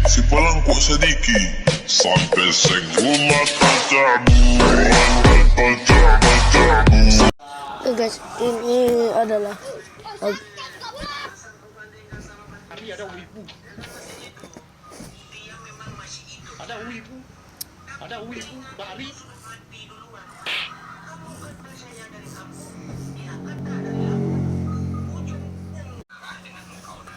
Si pelangkuk sedikit sampai seguma tercabut. Oke guys, ini adalah Ada wibu. Ada wibu. Ada wibu lari.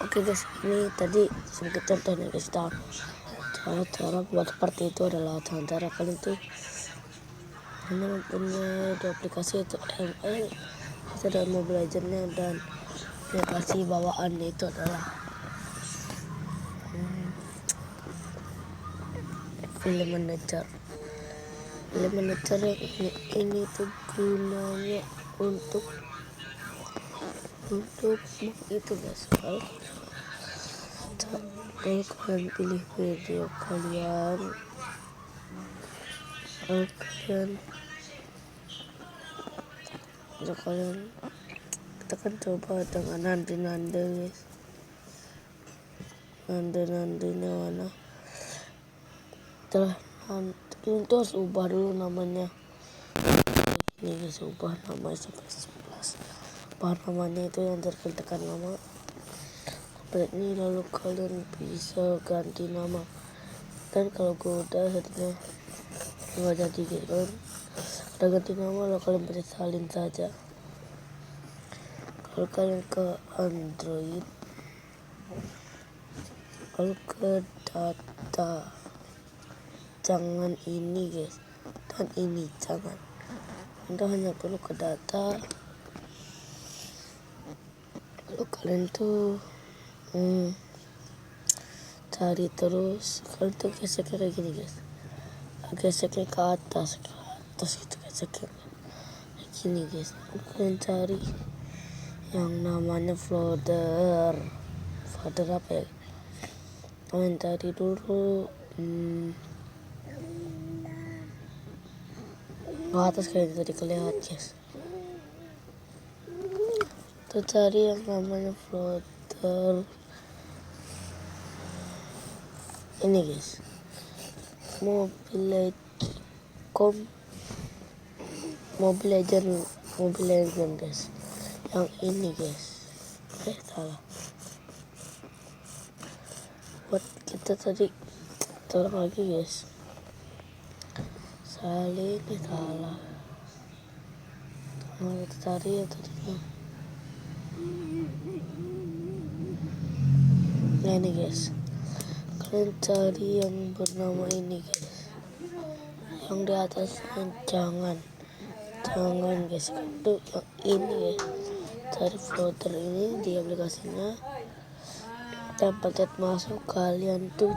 Oke guys, ini tadi sedikit contohnya guys. Cara buat seperti itu adalah cara kalian tuh hanya mempunyai dua aplikasi, itu ML, itu ada Mobile Legendnya, dan aplikasi bawaannya itu adalah Film Manager. Film Manager yang ini tuh gunanya untuk itu guys. Kalau kalian pilih video kalian kita kan coba dengan nandi guys. Nandinya mana? Itu harus ubah dulu namanya. Ini guys, ubah namanya sampai 11. Ubah namanya itu yang tekan nama. Ini lalu kalian bisa ganti nama. Dan kalau gue udah setelah nggak jadi gitu kan, udah ganti nama, lalu kalian bisa salin saja. Kalau kalian ke Android, lalu ke data, jangan ini guys, dan ini jangan. Anda hanya perlu ke data, lalu kalian tuh cari terus. Kalian tuh geseknya kayak gini guys, geseknya ke atas gitu, geseknya kayak gini guys. Kalian cari yang namanya folder apa ya, kalian cari dulu ke atas kayak tadi kelihatan guys. Tuh cari yang namanya folder ini guys, Mobile Legend guys, yang ini guys. Salah buat kita tadi, tolong lagi guys, salin salah. Kita cari ya tadinya. Nah ini guys, kalian cari yang bernama ini guys, yang di atasnya jangan guys, itu yang ini guys. Cari folder ini di aplikasinya, dan pencet masuk. Kalian tuh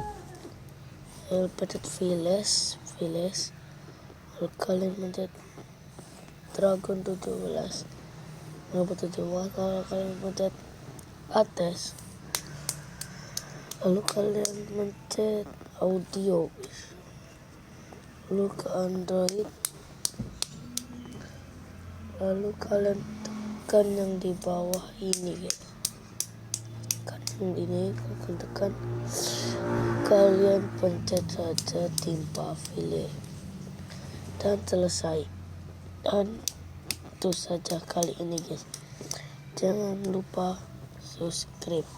pencet files, lalu kalian pencet Dragon 17, kalau kalian pencet atas, lalu kalian pencet audio, lalu ke Android, lalu kalian tekan yang di bawah ini guys, ini kalian tekan, kalian pencet saja timpa file dan selesai. Dan itu saja kali ini guys, jangan lupa subscribe.